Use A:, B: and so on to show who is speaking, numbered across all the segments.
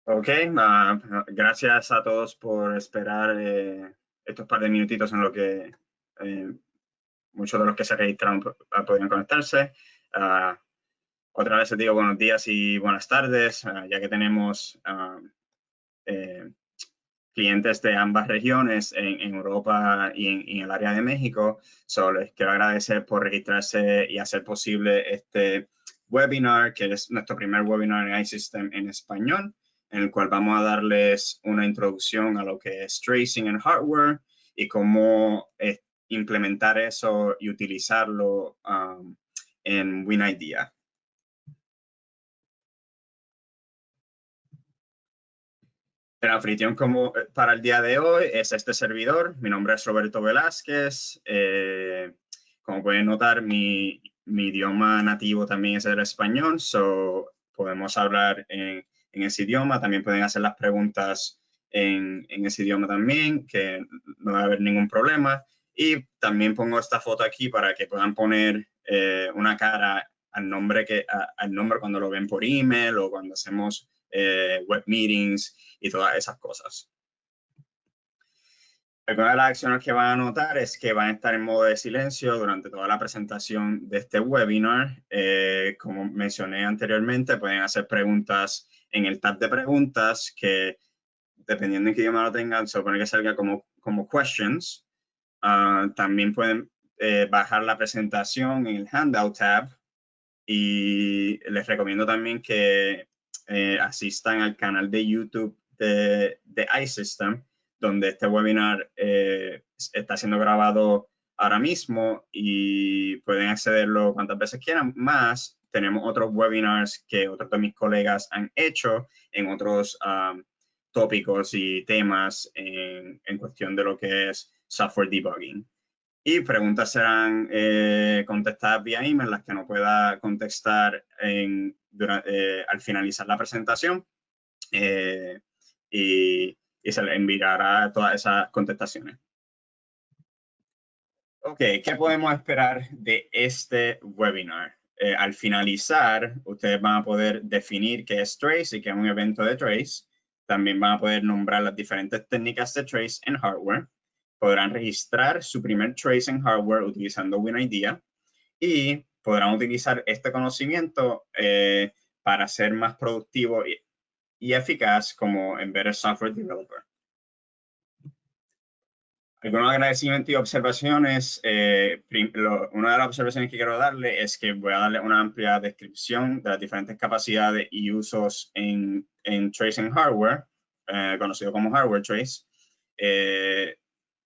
A: Ok, gracias a todos por esperar estos par de minutitos en lo que eh, muchos de los que se registraron podían conectarse. Ah, Otra vez les digo buenos días y buenas tardes, ya que tenemos eh, clientes de ambas regiones en Europa y en el área de México. Solo les quiero agradecer por registrarse y hacer posible este webinar, que es nuestro primer webinar en iSystem en español, en el cual vamos a darles una introducción a lo que es tracing en hardware y cómo implementar eso y utilizarlo en WinIDEA. El anfitrión para el día de hoy es este servidor. Mi nombre es Roberto Velázquez. Como pueden notar, mi idioma nativo también es el español, so podemos hablar en ese idioma. También pueden hacer las preguntas en ese idioma también, que no va a haber ningún problema. Y también pongo esta foto aquí para que puedan poner una cara al nombre, al nombre cuando lo ven por email o cuando hacemos web meetings y todas esas cosas. Algunas de las acciones que van a notar es que van a estar en modo de silencio durante toda la presentación de este webinar. Como mencioné anteriormente, pueden hacer preguntas en el tab de preguntas que, dependiendo en qué idioma lo tengan, se supone que salga como questions. También pueden bajar la presentación en el handout tab y les recomiendo también que asistan al canal de YouTube de iSystem, donde este webinar está siendo grabado ahora mismo y pueden accederlo cuantas veces quieran. Más, tenemos otros webinars que otros de mis colegas han hecho en otros tópicos y temas en cuestión de lo que es software debugging. Y preguntas serán contestadas vía email, las que no pueda contestar al finalizar la presentación. Y se le enviará todas esas contestaciones. Ok, ¿qué podemos esperar de este webinar? Al finalizar, ustedes van a poder definir qué es Trace y qué es un evento de Trace. También van a poder nombrar las diferentes técnicas de Trace en hardware. Podrán registrar su primer Trace en hardware utilizando WinIDEA y podrán utilizar este conocimiento para ser más productivo y eficaz como Embedded Software Developer. Algunos agradecimientos y observaciones. Una de las observaciones que quiero darle es que voy a darle una amplia descripción de las diferentes capacidades y usos en tracing hardware, conocido como hardware trace.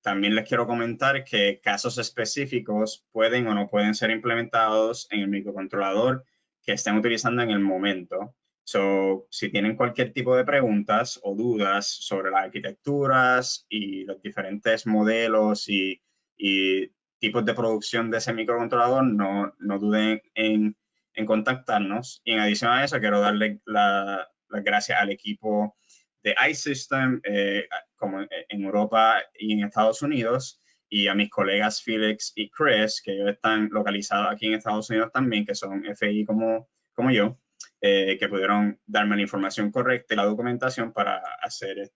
A: También les quiero comentar que casos específicos pueden o no pueden ser implementados en el microcontrolador que estén utilizando en el momento. So, si tienen cualquier tipo de preguntas o dudas sobre las arquitecturas y los diferentes modelos y tipos de producción de ese microcontrolador, no duden en contactarnos. Y en adición a eso, quiero darle las gracias al equipo de iSystem, como en Europa y en Estados Unidos, y a mis colegas Felix y Chris, que ellos están localizados aquí en Estados Unidos también, que son FI como yo. Que pudieron darme la información correcta y la documentación para hacer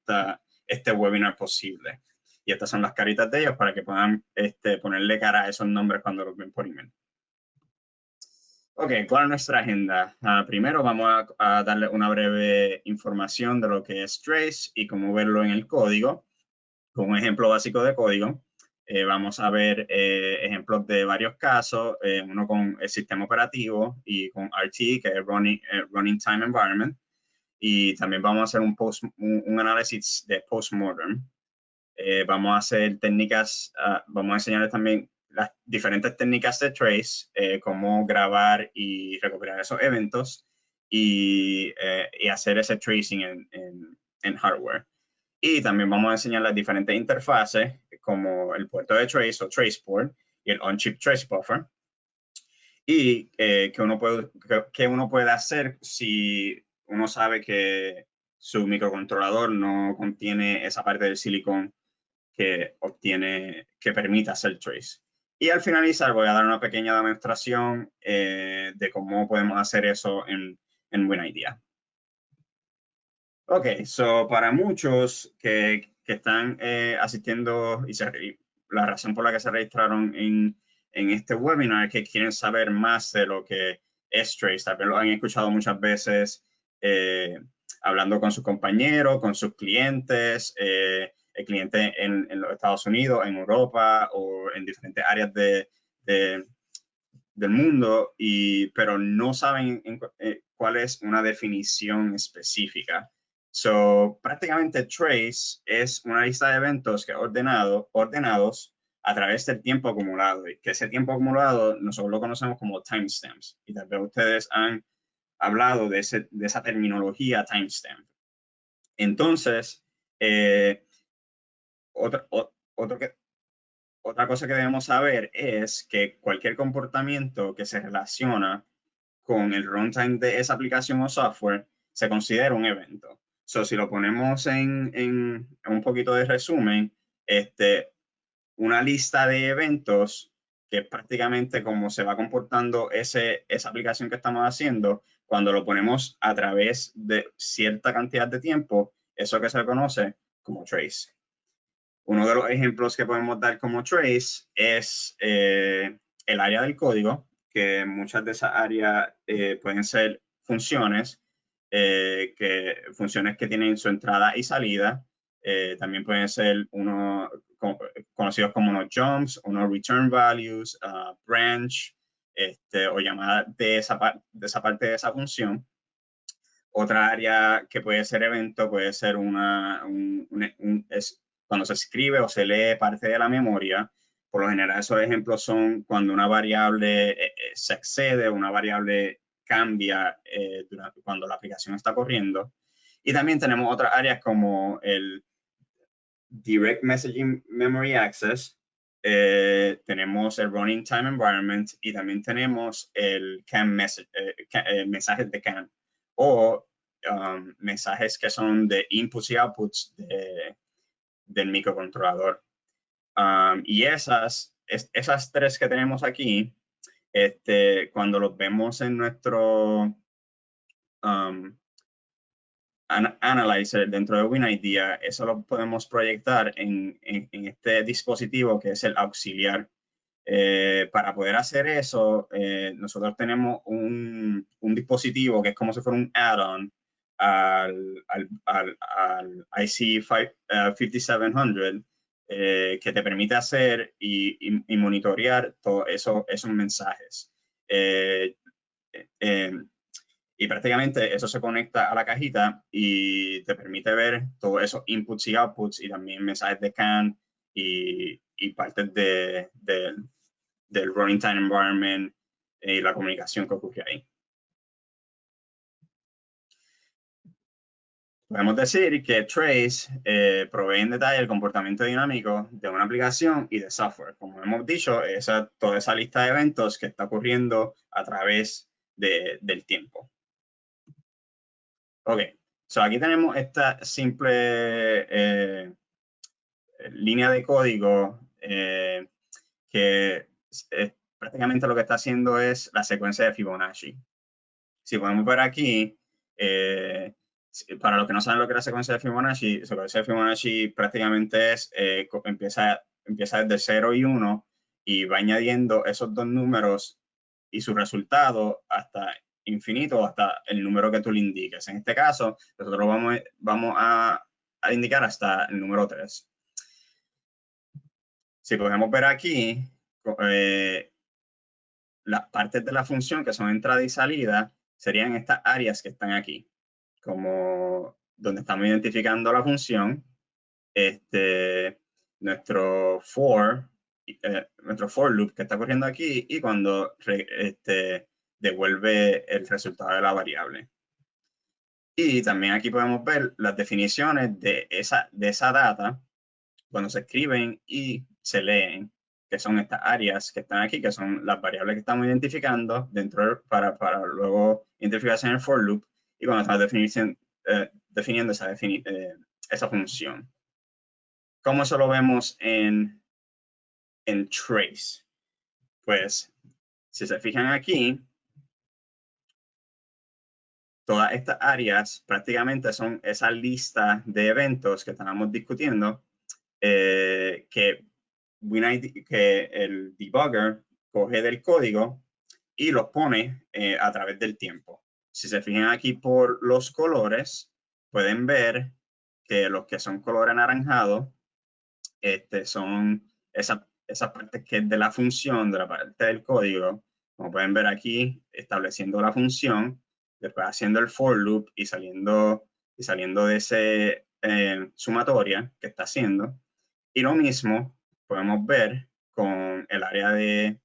A: este webinar posible. Y estas son las caritas de ellos para que puedan ponerle cara a esos nombres cuando los ven por email. Ok, ¿cuál es nuestra agenda? Primero vamos a darle una breve información de lo que es Trace y cómo verlo en el código, con un ejemplo básico de código. Vamos a ver ejemplos de varios casos, uno con el sistema operativo y con RT, que es Running Time Environment. Y también vamos a hacer un análisis de postmortem. Vamos a hacer técnicas, vamos a enseñarles también las diferentes técnicas de trace, cómo grabar y recopilar esos eventos y hacer ese tracing en hardware. Y también vamos a enseñar las diferentes interfaces, como el puerto de trace o traceport y el on-chip trace buffer. Y qué uno puede hacer si uno sabe que su microcontrolador no contiene esa parte del silicón que permite hacer trace. Y al finalizar voy a dar una pequeña demostración de cómo podemos hacer eso en WinIDEA. Ok, so para muchos que están asistiendo la razón por la que se registraron en este webinar es que quieren saber más de lo que es Trace. Tal vez lo han escuchado muchas veces hablando con sus compañeros, con sus clientes, el cliente en los Estados Unidos, en Europa o en diferentes áreas del mundo, pero no saben cuál es una definición específica. So, prácticamente Trace es una lista de eventos que ordenados a través del tiempo acumulado, y que ese tiempo acumulado nosotros lo conocemos como timestamps, y tal vez ustedes han hablado de esa terminología timestamp. Entonces, otro, otro que, otra cosa que debemos saber es que cualquier comportamiento que se relaciona con el runtime de esa aplicación o software se considera un evento. So, si lo ponemos en un poquito de resumen, una lista de eventos que es prácticamente como se va comportando esa aplicación que estamos haciendo, cuando lo ponemos a través de cierta cantidad de tiempo, eso que se conoce como trace. Uno de los ejemplos que podemos dar como trace es el área del código, que muchas de esas áreas pueden ser funciones, funciones que tienen su entrada y salida. También pueden ser conocidos como unos jumps, unos return values, branch, o llamadas de esa parte de esa función. Otra área que puede ser evento puede ser cuando se escribe o se lee parte de la memoria. Por lo general, esos ejemplos son cuando una variable se excede, una variable cambia cuando la aplicación está corriendo. Y también tenemos otras áreas como el Direct Messaging Memory Access, tenemos el Running Time Environment y también tenemos el mensajes de CAN o mensajes que son de inputs y outputs del microcontrolador. Y esas tres que tenemos aquí, cuando los vemos en nuestro Analyzer dentro de WinIdea, eso lo podemos proyectar en este dispositivo que es el auxiliar. Para poder hacer eso, nosotros tenemos un dispositivo que es como si fuera un add-on al IC 5700, que te permite hacer y monitorear todos esos mensajes. Y prácticamente eso se conecta a la cajita y te permite ver todos esos inputs y outputs y también mensajes de CAN y partes del running time environment y la comunicación que ocurre ahí. Podemos decir que Trace provee en detalle el comportamiento dinámico de una aplicación y de software. Como hemos dicho, toda esa lista de eventos que está ocurriendo a través del tiempo. Ok, so aquí tenemos esta simple línea de código que prácticamente lo que está haciendo es la secuencia de Fibonacci. Si podemos ver aquí, para los que no saben lo que es la secuencia de Fibonacci, la secuencia de Fibonacci prácticamente empieza desde 0 y 1 y va añadiendo esos dos números y su resultado hasta infinito, hasta el número que tú le indiques. En este caso, nosotros vamos a indicar hasta el número 3. Si podemos ver aquí, las partes de la función que son entrada y salida serían estas áreas que están aquí, como donde estamos identificando la función, nuestro for loop que está corriendo aquí y cuando devuelve el resultado de la variable. Y también aquí podemos ver las definiciones de esa data cuando se escriben y se leen, que son estas áreas que están aquí, que son las variables que estamos identificando para luego identificarse en el for loop y cuando estamos definiendo esa función. ¿Cómo eso lo vemos en Trace? Pues, si se fijan aquí, todas estas áreas prácticamente son esa lista de eventos que estábamos discutiendo que el debugger coge del código y los pone a través del tiempo. Si se fijan aquí por los colores, pueden ver que los que son color anaranjado son esas partes que es de la función, de la parte del código. Como pueden ver aquí, estableciendo la función, después haciendo el for loop y saliendo de ese sumatoria que está haciendo. Y lo mismo podemos ver con el área de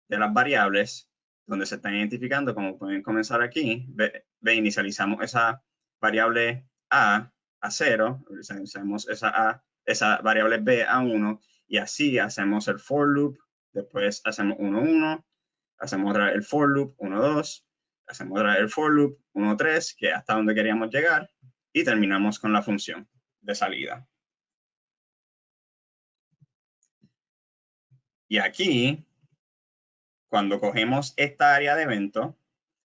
A: las variables, donde se están identificando, como pueden comenzar aquí, inicializamos esa variable A 0, inicializamos esa variable B a 1, y así hacemos el for loop, después hacemos 1, 1, hacemos el for loop 1, 2, hacemos el for loop 1, 3, que es hasta donde queríamos llegar, y terminamos con la función de salida. Y aquí, cuando cogemos esta área de evento,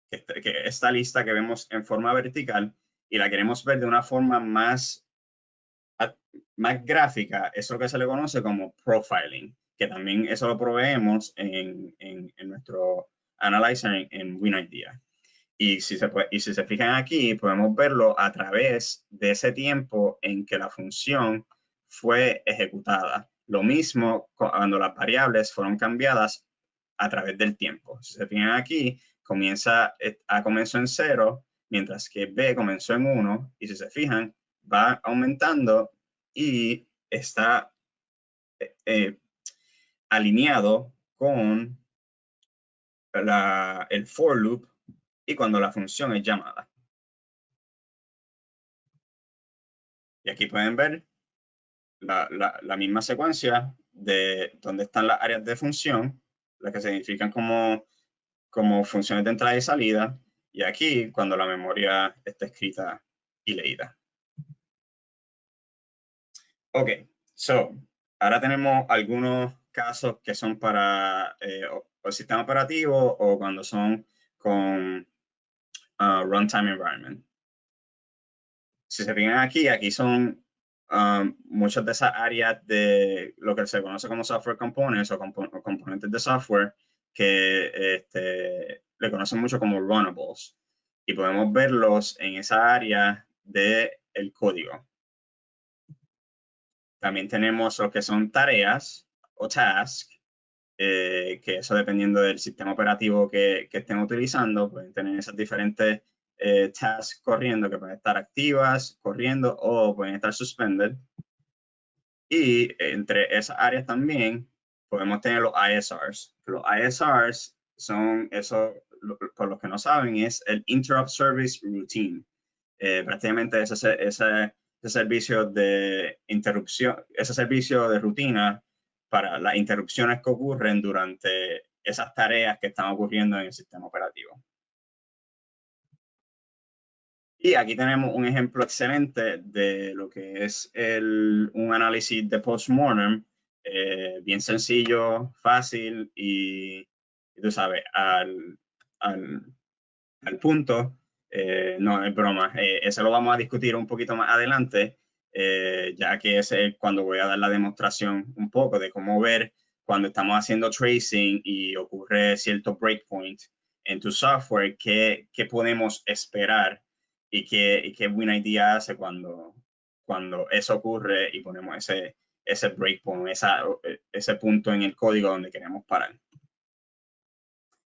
A: que esta lista que vemos en forma vertical, y la queremos ver de una forma más gráfica, es lo que se le conoce como profiling, que también eso lo proveemos en nuestro analyzer en WinIDEA. Y si se fijan aquí, podemos verlo a través de ese tiempo en que la función fue ejecutada. Lo mismo cuando las variables fueron cambiadas a través del tiempo. Si se fijan aquí, A comenzó en 0, mientras que B comenzó en 1, y si se fijan, va aumentando y está alineado con el for loop y cuando la función es llamada. Y aquí pueden ver la misma secuencia de dónde están las áreas de función, las que se identifican como funciones de entrada y salida, y aquí cuando la memoria está escrita y leída. Ok, ahora tenemos algunos casos que son para o sistema operativo o cuando son con runtime environment. Si se fijan aquí son muchas de esas áreas de lo que se conoce como software components o componentes de software que le conocen mucho como runnables. Y podemos verlos en esa área del código. También tenemos lo que son tareas o tasks, que eso dependiendo del sistema operativo que estén utilizando, pueden tener esas diferentes tasks corriendo que pueden estar activas, corriendo o pueden estar suspended. Y entre esas áreas también podemos tener los ISRs. Los ISRs son eso, por los que no saben, es el Interrupt Service Routine. Prácticamente ese servicio de interrupción, ese servicio de rutina para las interrupciones que ocurren durante esas tareas que están ocurriendo en el sistema operativo. Y aquí tenemos un ejemplo excelente de lo que es un análisis de postmortem, bien sencillo, fácil y tú sabes, al punto. No, es broma. Eso lo vamos a discutir un poquito más adelante, ya que es cuando voy a dar la demostración un poco de cómo ver cuando estamos haciendo tracing y ocurre cierto breakpoint en tu software, qué podemos esperar y qué WinIDEA hace cuando eso ocurre y ponemos ese breakpoint, ese punto en el código donde queremos parar.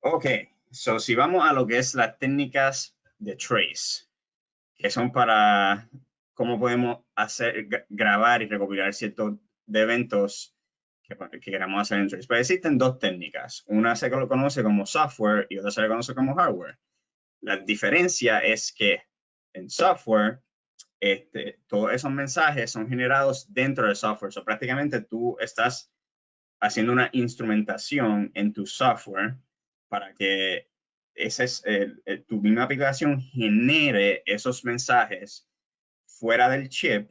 A: Ok, si vamos a lo que es las técnicas de trace, que son para cómo podemos grabar y recopilar ciertos de eventos que queramos hacer en trace. Pues existen dos técnicas. Una se lo conoce como software y otra se le conoce como hardware. La diferencia es que en software, todos esos mensajes son generados dentro del software. Prácticamente tú estás haciendo una instrumentación en tu software para que tu misma aplicación genere esos mensajes fuera del chip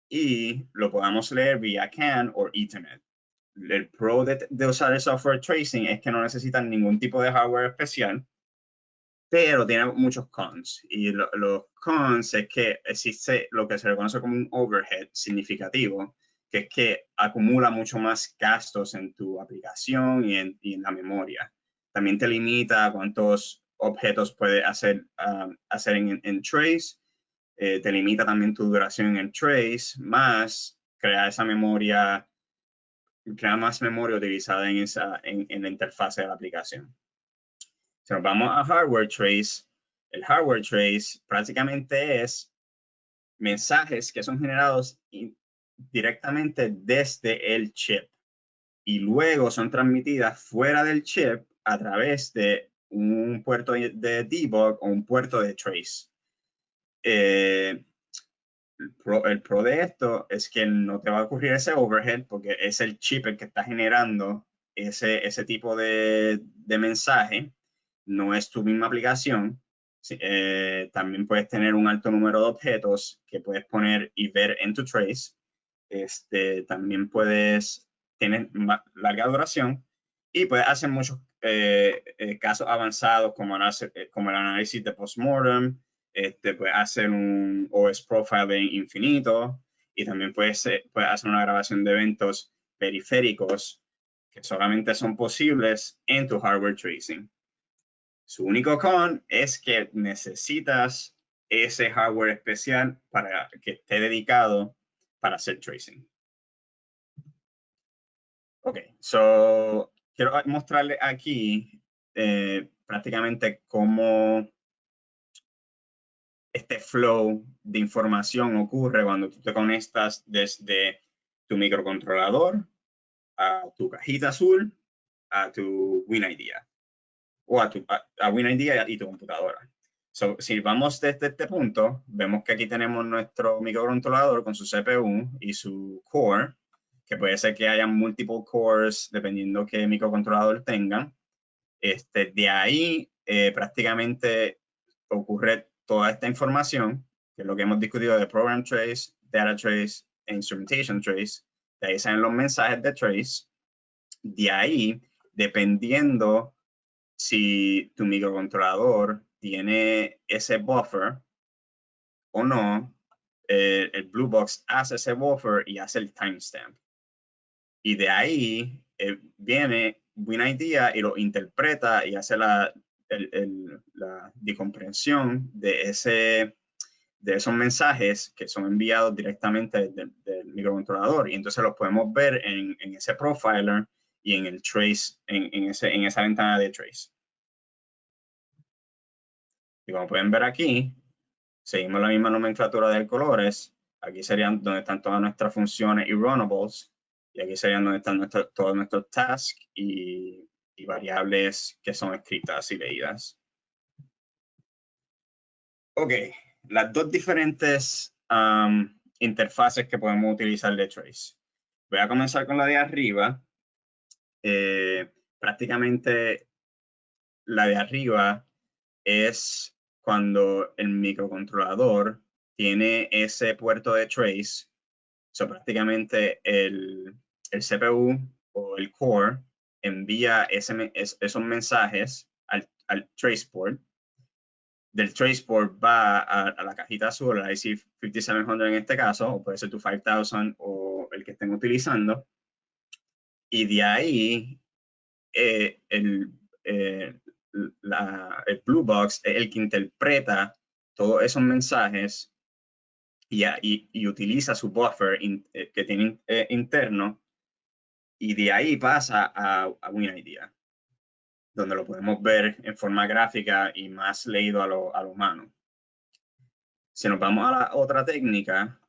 A: y lo podamos leer vía CAN o Ethernet. El pro de usar el software tracing es que no necesitan ningún tipo de hardware especial pero tiene muchos cons. Y los cons es que existe lo que se reconoce como un overhead significativo, que es que acumula mucho más gastos en tu aplicación y en la memoria. También te limita a cuántos objetos puedes hacer en trace. Te limita también tu duración en trace, más crea esa memoria, crea más memoria utilizada en la interfase de la aplicación. Si nos vamos a hardware trace, el hardware trace prácticamente es mensajes que son generados directamente desde el chip y luego son transmitidas fuera del chip a través de un puerto de debug o un puerto de trace. El pro de esto es que no te va a ocurrir ese overhead porque es el chip el que está generando ese tipo de mensaje, no es tu misma aplicación. También puedes tener un alto número de objetos que puedes poner y ver en tu trace. También puedes tener larga duración y puedes hacer muchos casos avanzados como el análisis de postmortem. Puedes hacer un OS profiling infinito y también puedes hacer una grabación de eventos periféricos que solamente son posibles en tu hardware tracing. Su único con es que necesitas ese hardware especial para que esté dedicado para hacer tracing. Ok, so quiero mostrarle aquí prácticamente cómo este flow de información ocurre cuando tú te conectas desde tu microcontrolador a tu cajita azul a tu WinIDEA o a WinIDEA y tu computadora. So, si vamos desde este punto, vemos que aquí tenemos nuestro microcontrolador con su CPU y su core, que puede ser que haya multiple cores dependiendo qué microcontrolador tengan. De ahí prácticamente ocurre toda esta información, que es lo que hemos discutido de program trace, data trace e instrumentation trace. De ahí salen los mensajes de trace. De ahí, dependiendo si tu microcontrolador tiene ese buffer o no, el Blue Box hace ese buffer y hace el timestamp. Y de ahí viene WinIDEA y lo interpreta y hace la decomprensión de esos mensajes que son enviados directamente del microcontrolador. Y entonces los podemos ver en ese profiler y en el trace, en esa ventana de trace. Y como pueden ver aquí, seguimos la misma nomenclatura de colores. Aquí serían donde están todas nuestras funciones y runnables. Y aquí serían donde están todos nuestros tasks y variables que son escritas y leídas. Ok, las dos diferentes interfaces que podemos utilizar de trace. Voy a comenzar con la de arriba. Prácticamente la de arriba es cuando el microcontrolador tiene ese puerto de trace. So, prácticamente el CPU o el core envía esos mensajes al trace port. Del trace port va a la cajita azul, la IC 5700 en este caso, o puede ser tu 5000 o el que estén utilizando. Y de ahí el Blue Box es el que interpreta todos esos mensajes y utiliza su buffer que tiene interno, y de ahí pasa a WinIDEA, donde lo podemos ver en forma gráfica y más leído a lo humano. Si nos vamos a la otra técnica,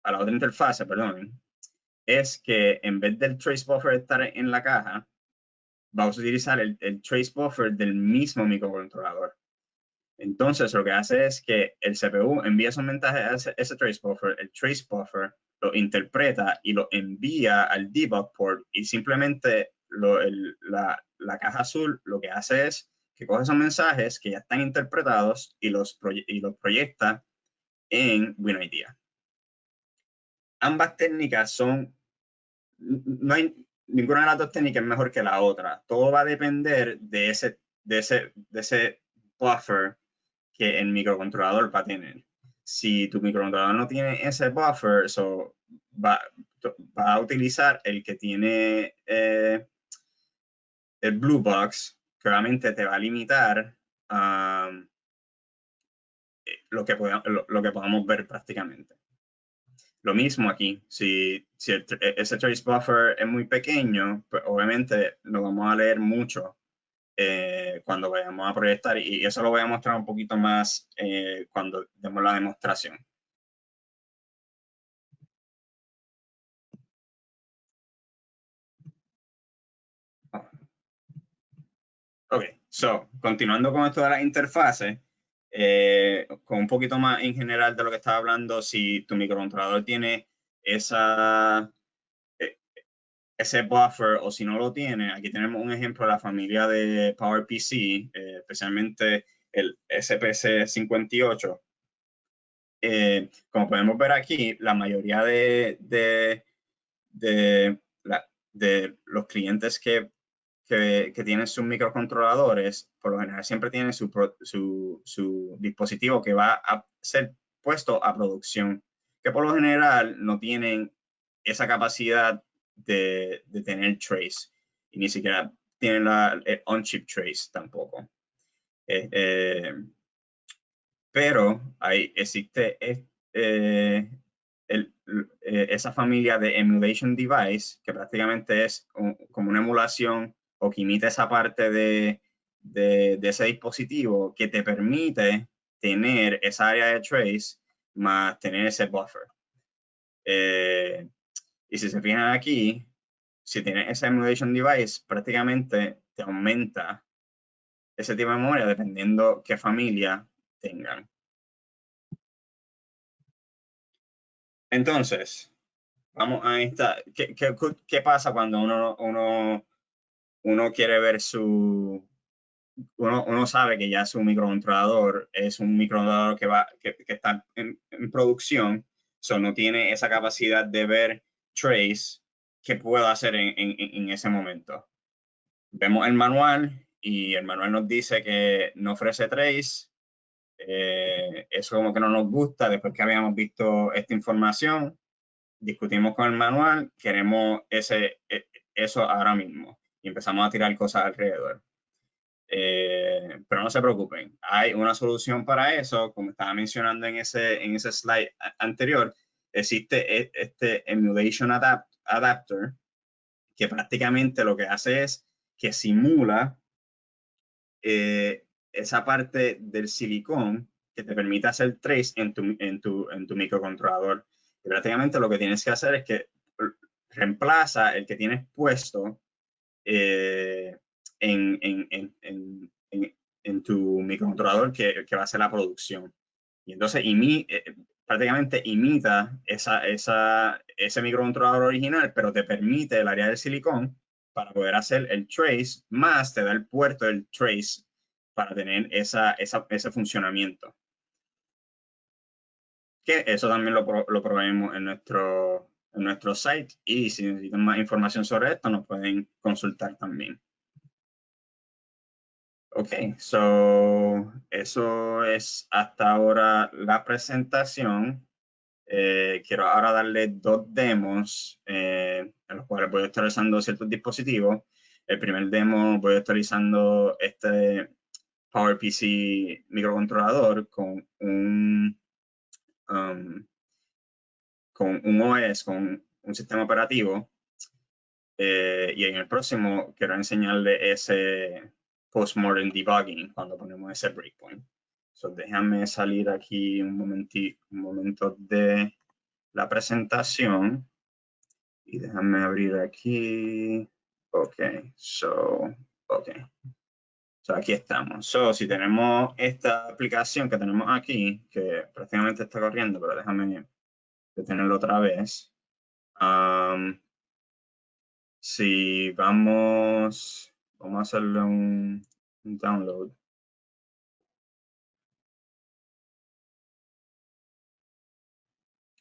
A: a la otra interfase, perdón, es que en vez del trace buffer estar en la caja, vamos a utilizar el trace buffer del mismo microcontrolador. Entonces, lo que hace es que el CPU envía esos mensajes a ese trace buffer, el trace buffer lo interpreta y lo envía al debug port, y simplemente la caja azul lo que hace es que coge esos mensajes que ya están interpretados y los proyecta en WinIDEA. Ambas técnicas no hay ninguna de las dos técnicas es mejor que la otra. Todo va a depender de ese buffer que el microcontrolador va a tener. Si tu microcontrolador no tiene ese buffer, va a utilizar el que tiene el blue box, que obviamente te va a limitar lo que podamos ver prácticamente. Lo mismo aquí, si ese trace buffer es muy pequeño, pues obviamente lo vamos a leer mucho cuando vayamos a proyectar, y eso lo voy a mostrar un poquito más cuando demos la demostración. Ok, continuando con esto de las interfaces, con un poquito más en general de lo que estaba hablando, si tu microcontrolador tiene ese buffer, o si no lo tiene, aquí tenemos un ejemplo de la familia de PowerPC, especialmente el SPC58. Como podemos ver aquí, la mayoría de los clientes que tienen sus microcontroladores, por lo general siempre tienen su dispositivo que va a ser puesto a producción, que por lo general no tienen esa capacidad de tener trace, y ni siquiera tienen el on-chip trace tampoco. Pero ahí existe esa familia de emulation device, que prácticamente es como una emulación o que imita esa parte de ese dispositivo, que te permite tener esa área de trace más tener ese buffer. Y si se fijan aquí, si tienes ese emulation device, prácticamente te aumenta ese tipo de memoria dependiendo qué familia tengan. Entonces, vamos a esta. ¿Qué pasa cuando uno quiere ver uno sabe que ya su microcontrolador es un microcontrolador que está en producción, no tiene esa capacidad de ver trace? ¿Qué puedo hacer en ese momento? Vemos el manual y el manual nos dice que no ofrece trace. Eso como que no nos gusta después que habíamos visto esta información. Discutimos con el manual, queremos eso ahora mismo, y empezamos a tirar cosas alrededor. Pero no se preocupen, hay una solución para eso. Como estaba mencionando en ese slide anterior, existe este Emulation Adapter, que prácticamente lo que hace es que simula esa parte del silicón que te permite hacer trace en tu microcontrolador. Y prácticamente lo que tienes que hacer es que reemplaza el que tienes puesto en tu microcontrolador que va a hacer la producción. Y entonces prácticamente imita ese microcontrolador original, pero te permite el área del silicón para poder hacer el trace, más te da el puerto del trace para tener ese funcionamiento. Que eso también lo proveemos en nuestro site, y si necesitan más información sobre esto nos pueden consultar también. Ok, eso es hasta ahora la presentación. Quiero ahora darle dos demos en los cuales voy a estar usando ciertos dispositivos. El primer demo voy a estar usando este PowerPC microcontrolador con un OS, con un sistema operativo. Y en el próximo quiero enseñarle ese postmortem debugging cuando ponemos ese breakpoint. Déjame salir aquí un momento de la presentación y déjame abrir aquí. Ok, aquí estamos. Si tenemos esta aplicación que tenemos aquí, que prácticamente está corriendo, pero déjame detenerlo otra vez. Si vamos a hacerle un download.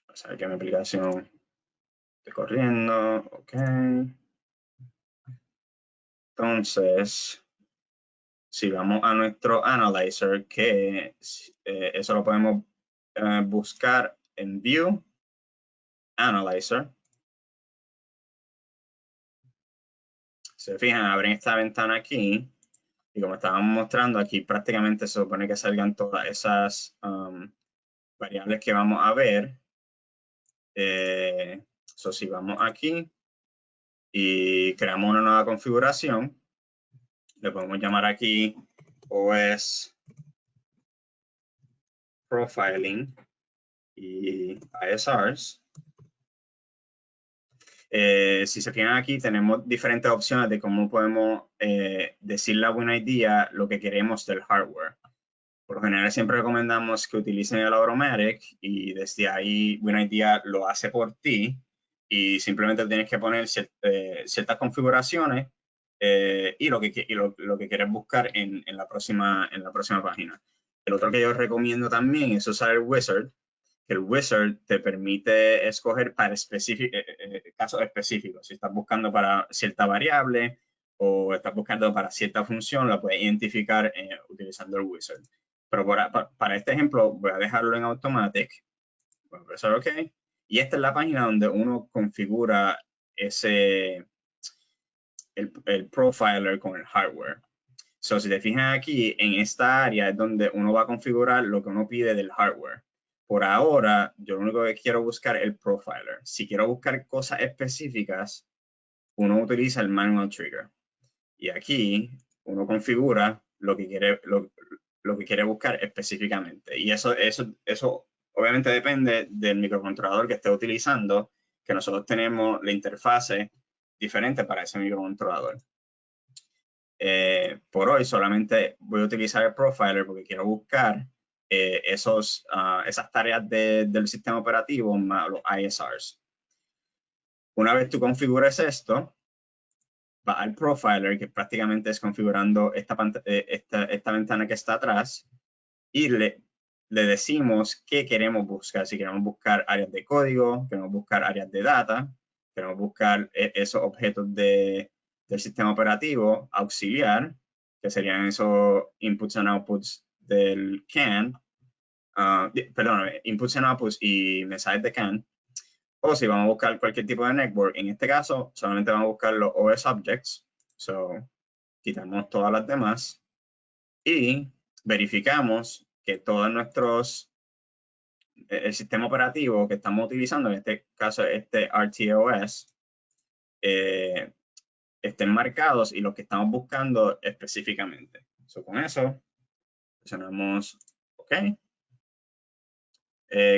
A: Vamos a ver que mi aplicación esté corriendo. Ok. Entonces, si vamos a nuestro Analyzer, que eso lo podemos buscar en View, Analyzer. Se fijan, abren esta ventana aquí y como estábamos mostrando aquí, prácticamente se supone que salgan todas esas variables que vamos a ver. Si vamos aquí y creamos una nueva configuración, le podemos llamar aquí OS Profiling y ISRs. Si se fijan aquí, tenemos diferentes opciones de cómo podemos decirle a WinIDEA lo que queremos del hardware. Por lo general, siempre recomendamos que utilicen el Automatic y desde ahí WinIDEA lo hace por ti y simplemente tienes que poner ciertas configuraciones y lo que quieres buscar en la próxima página. El otro que yo recomiendo también es usar el Wizard. El Wizard te permite escoger para casos específicos. Si estás buscando para cierta variable o estás buscando para cierta función, la puedes identificar utilizando el Wizard. Pero para este ejemplo voy a dejarlo en Automatic. Voy a presionar OK. Y esta es la página donde uno configura el profiler con el hardware. Si te fijas aquí, en esta área es donde uno va a configurar lo que uno pide del hardware. Por ahora, yo lo único que quiero buscar es el profiler. Si quiero buscar cosas específicas, uno utiliza el manual trigger. Y aquí uno configura lo que quiere buscar específicamente. Y eso obviamente depende del microcontrolador que esté utilizando, que nosotros tenemos la interfase diferente para ese microcontrolador. Por hoy solamente voy a utilizar el profiler porque quiero buscar esas tareas del sistema operativo más los ISRs. Una vez tú configures esto, va al profiler, que prácticamente es configurando esta ventana que está atrás, y le decimos qué queremos buscar. Si queremos buscar áreas de código, queremos buscar áreas de data, queremos buscar esos objetos del sistema operativo auxiliar, que serían esos inputs and outputs del CAN, perdón, inputs and outputs y mensajes de CAN, o si vamos a buscar cualquier tipo de network. En este caso, solamente vamos a buscar los OS objects, quitamos todas las demás y verificamos que todos el sistema operativo que estamos utilizando, en este caso este RTOS, estén marcados y los que estamos buscando específicamente. Con eso, presionamos OK.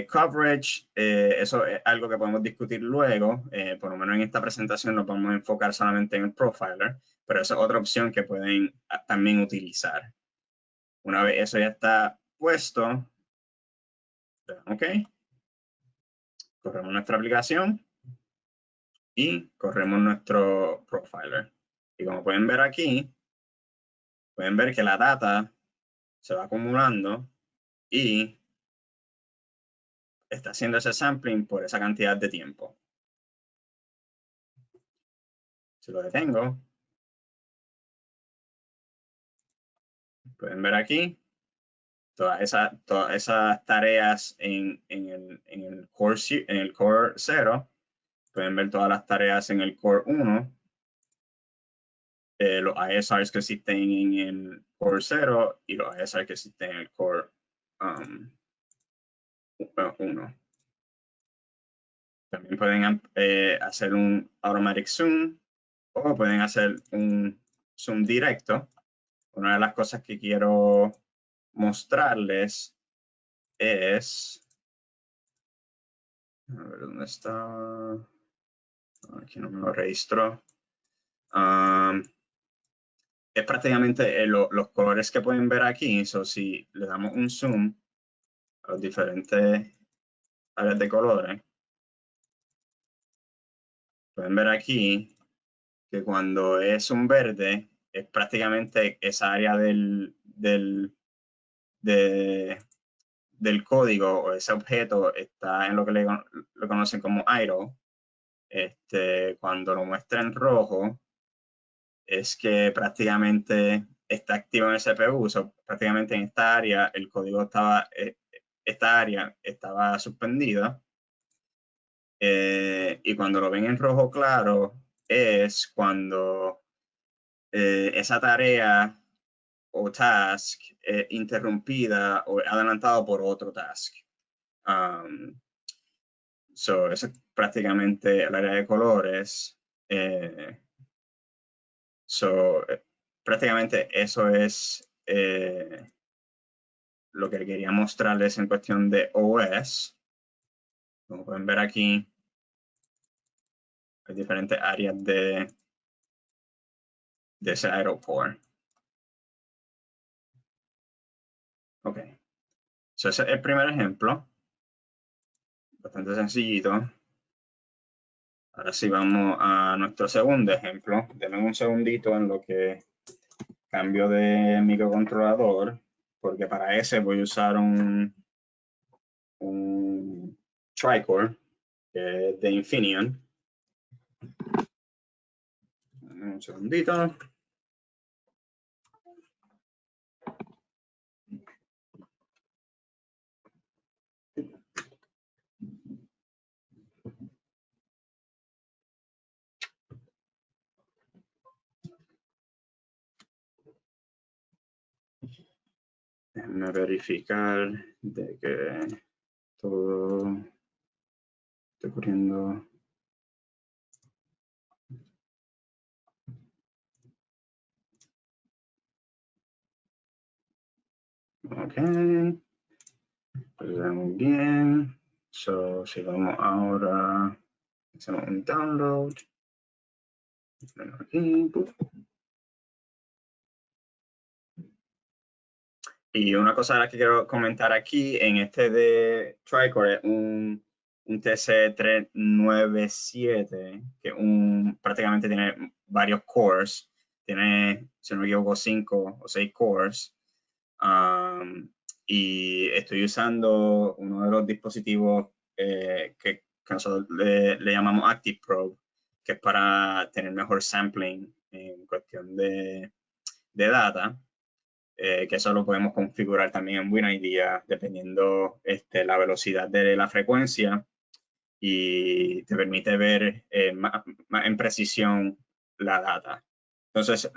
A: Coverage, eso es algo que podemos discutir luego. Por lo menos en esta presentación nos vamos a enfocar solamente en el profiler, pero esa es otra opción que pueden también utilizar. Una vez eso ya está puesto, OK, corremos nuestra aplicación y corremos nuestro profiler. Y como pueden ver aquí, pueden ver que la data se va acumulando y está haciendo ese sampling por esa cantidad de tiempo. Si lo detengo, pueden ver aquí todas esas tareas en el core 0. Pueden ver todas las tareas en el core 1. Los ISRs que existen en el core 0 y los ISRs que existen en el core 1. También pueden hacer un automatic zoom o pueden hacer un zoom directo. Una de las cosas que quiero mostrarles es, a ver dónde está, aquí no me lo registró. Es prácticamente los colores que pueden ver aquí. Si le damos un zoom a los diferentes áreas de colores, pueden ver aquí que cuando es un verde, es prácticamente esa área del código o ese objeto está en lo que lo conocen como idle. Cuando lo muestra en rojo, es que prácticamente está activa en el CPU. So, prácticamente en esta área el código estaba, esta área estaba suspendida. Y cuando lo ven en rojo claro es cuando esa tarea o task interrumpida o adelantado por otro task. So, eso es prácticamente el área de colores. Prácticamente eso es lo que quería mostrarles en cuestión de OS. Como pueden ver aquí, hay diferentes áreas de ese aeropuerto. Ok. So, ese es el primer ejemplo. Bastante sencillito. Ahora sí vamos a nuestro segundo ejemplo. Denme un segundito en lo que cambio de microcontrolador, porque para ese voy a usar un Tricore de Infineon. Un segundito. Déjenme verificar de que todo esté corriendo. Ok. Pues muy bien. So, si vamos ahora, hacemos un download. Aquí. Y una cosa que quiero comentar aquí, en este de Tricore, es un TC397, que prácticamente tiene varios cores. Tiene, si no me equivoco, 5 o 6 cores. Y estoy usando uno de los dispositivos que nosotros le llamamos ActiveProbe, que es para tener mejor sampling en cuestión de data. Que eso lo podemos configurar también en WinIDEA dependiendo la velocidad de la frecuencia y te permite ver más en precisión la data. Entonces,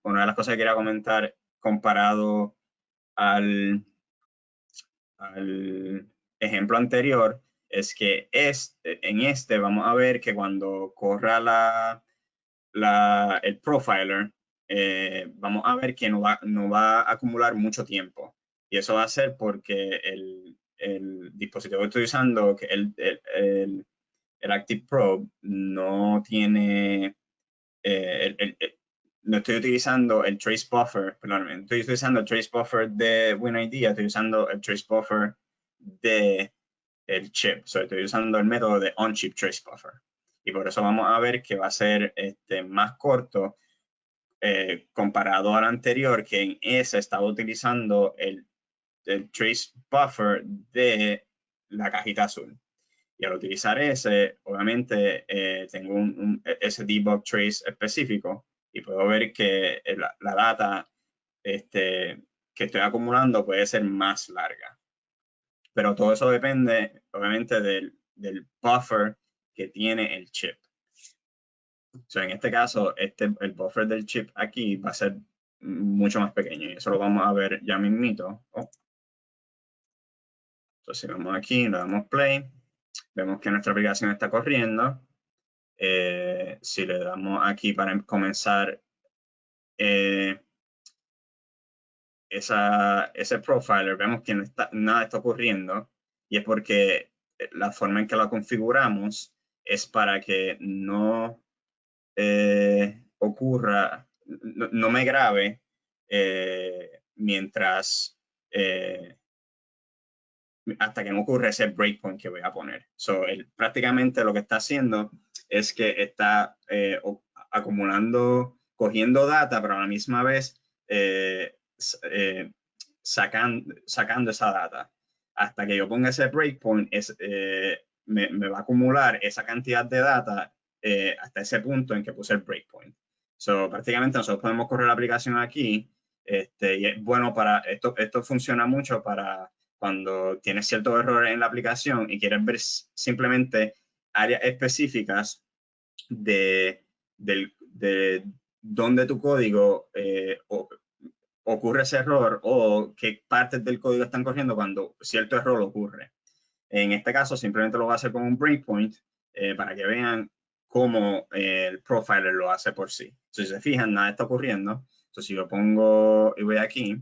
A: una de las cosas que quería comentar comparado al ejemplo anterior es que en este vamos a ver que cuando corra el profiler, vamos a ver que no va a acumular mucho tiempo. Y eso va a ser porque el dispositivo que estoy usando, que el ActiveProbe, no tiene, no estoy utilizando el trace buffer, perdón, estoy utilizando el trace buffer de WinIDEA, estoy usando el trace buffer de el chip. Estoy usando el método de on-chip trace buffer. Y por eso vamos a ver que va a ser más corto comparado al anterior, que en ese estaba utilizando el trace buffer de la cajita azul. Y al utilizar ese, obviamente tengo ese debug trace específico y puedo ver que la data que estoy acumulando puede ser más larga. Pero todo eso depende, obviamente, del buffer que tiene el chip. En este caso, el buffer del chip aquí va a ser mucho más pequeño y eso lo vamos a ver ya mismito. Entonces, si vamos aquí, le damos play, vemos que nuestra aplicación está corriendo. Si le damos aquí para comenzar ese profiler, vemos que nada está ocurriendo y es porque la forma en que lo configuramos es para que no ocurra, no me grabe mientras hasta que no ocurra ese breakpoint que voy a poner. Prácticamente lo que está haciendo es que está acumulando, cogiendo data, pero a la misma vez sacando esa data. Hasta que yo ponga ese breakpoint, me va a acumular esa cantidad de data hasta ese punto en que puse el breakpoint. So, prácticamente nosotros podemos correr la aplicación aquí y es bueno para, esto funciona mucho para cuando tienes ciertos errores en la aplicación y quieres ver simplemente áreas específicas de dónde tu código ocurre ese error o qué partes del código están corriendo cuando cierto error ocurre. En este caso, simplemente lo voy a hacer con un breakpoint para que vean cómo el profiler lo hace por sí. Entonces, si se fijan, nada está ocurriendo. Entonces, si yo pongo, y voy aquí,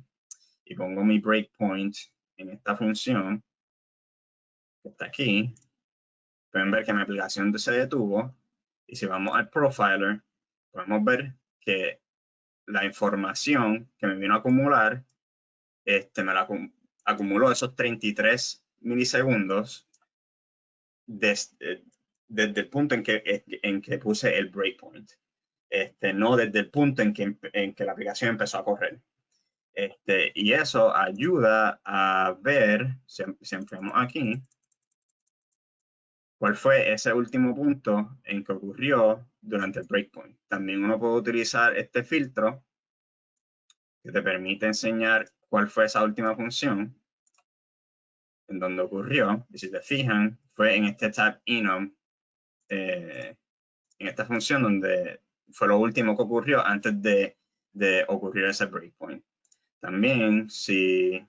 A: y pongo mi breakpoint en esta función, que está aquí, pueden ver que mi aplicación se detuvo. Y si vamos al profiler, podemos ver que la información que me vino a acumular, me la acumuló esos 33 milisegundos desde el punto en que puse el breakpoint. No desde el punto en que la aplicación empezó a correr. Y eso ayuda a ver, si enfocamos aquí, cuál fue ese último punto en que ocurrió durante el breakpoint. También uno puede utilizar este filtro que te permite enseñar cuál fue esa última función en donde ocurrió. Y si te fijan, fue en este tab enum, en esta función donde fue lo último que ocurrió antes de ocurrir ese breakpoint. También, si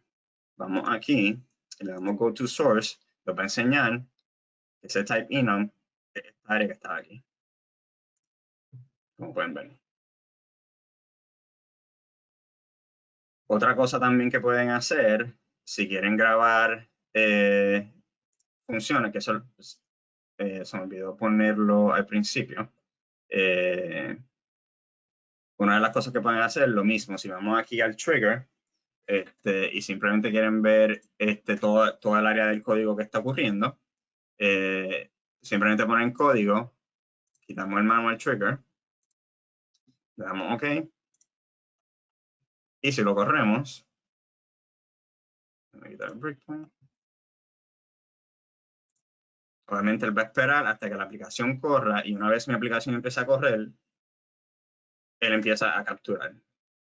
A: vamos aquí y le damos go to source, nos va a enseñar ese type enum de esta área que está aquí, como pueden ver. Otra cosa también que pueden hacer, si quieren grabar funciones, que eso se me olvidó ponerlo al principio. Una de las cosas que pueden hacer, lo mismo, si vamos aquí al trigger y simplemente quieren ver toda el área del código que está ocurriendo, simplemente ponen código, quitamos el manual trigger, le damos OK, y si lo corremos, voy a quitar el breakpoint. Obviamente él va a esperar hasta que la aplicación corra y una vez mi aplicación empieza a correr, él empieza a capturar.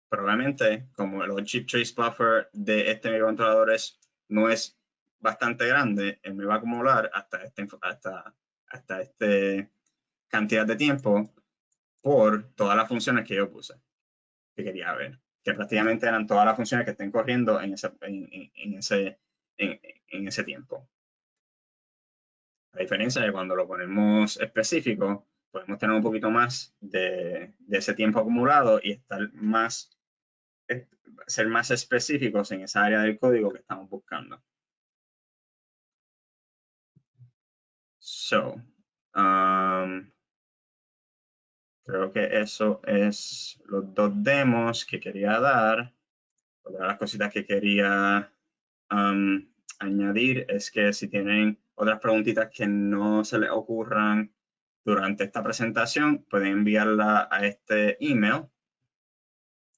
A: Probablemente, como el chip trace buffer de este microcontrolador no es bastante grande, él me va a acumular hasta esta cantidad de tiempo por todas las funciones que yo puse, que quería ver, que prácticamente eran todas las funciones que estén corriendo en ese tiempo. A diferencia de cuando lo ponemos específico, podemos tener un poquito más de ese tiempo acumulado y ser más específicos en esa área del código que estamos buscando. Creo que eso es los dos demos que quería dar. Otra de las cositas que quería añadir es que si tienen otras preguntitas que no se les ocurran durante esta presentación, pueden enviarla a este email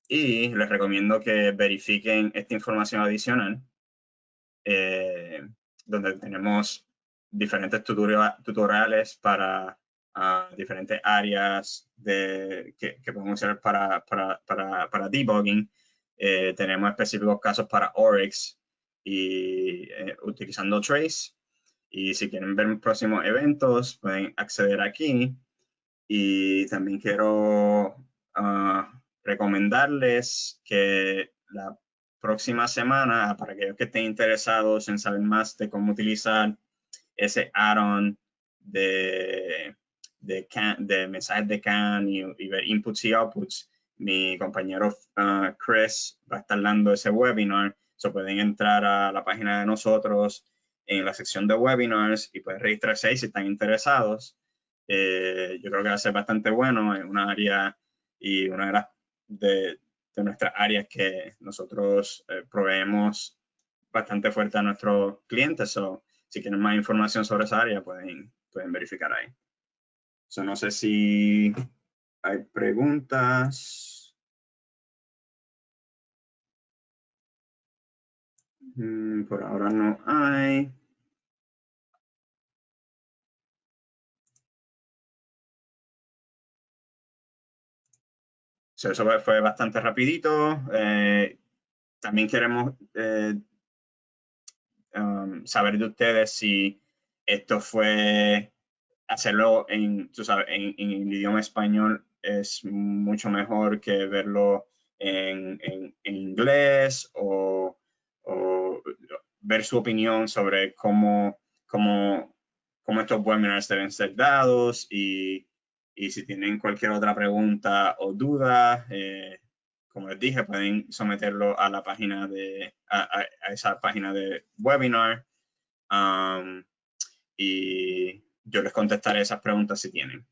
A: y les recomiendo que verifiquen esta información adicional donde tenemos diferentes tutoriales para diferentes áreas que podemos usar para debugging. Tenemos específicos casos para Oryx y utilizando Trace. Y si quieren ver próximos eventos, pueden acceder aquí. Y también quiero recomendarles que la próxima semana, para aquellos que estén interesados en saber más de cómo utilizar ese add-on de mensajes de CAN y ver inputs y outputs, mi compañero Chris va a estar dando ese webinar. Pueden entrar a la página de nosotros en la sección de webinars y pueden registrarse ahí si están interesados. Yo creo que va a ser bastante bueno en una área y una de nuestras áreas que nosotros proveemos bastante fuerte a nuestros clientes. Si quieren más información sobre esa área, pueden verificar ahí. No sé si hay preguntas. Por ahora no hay. Eso fue bastante rapidito. También queremos saber de ustedes si esto fue hacerlo tú sabes, en el idioma español es mucho mejor que verlo en inglés o ver su opinión sobre cómo estos webinars deben ser dados y si tienen cualquier otra pregunta o duda, como les dije, pueden someterlo a la página a esa página de webinar y yo les contestaré esas preguntas si tienen.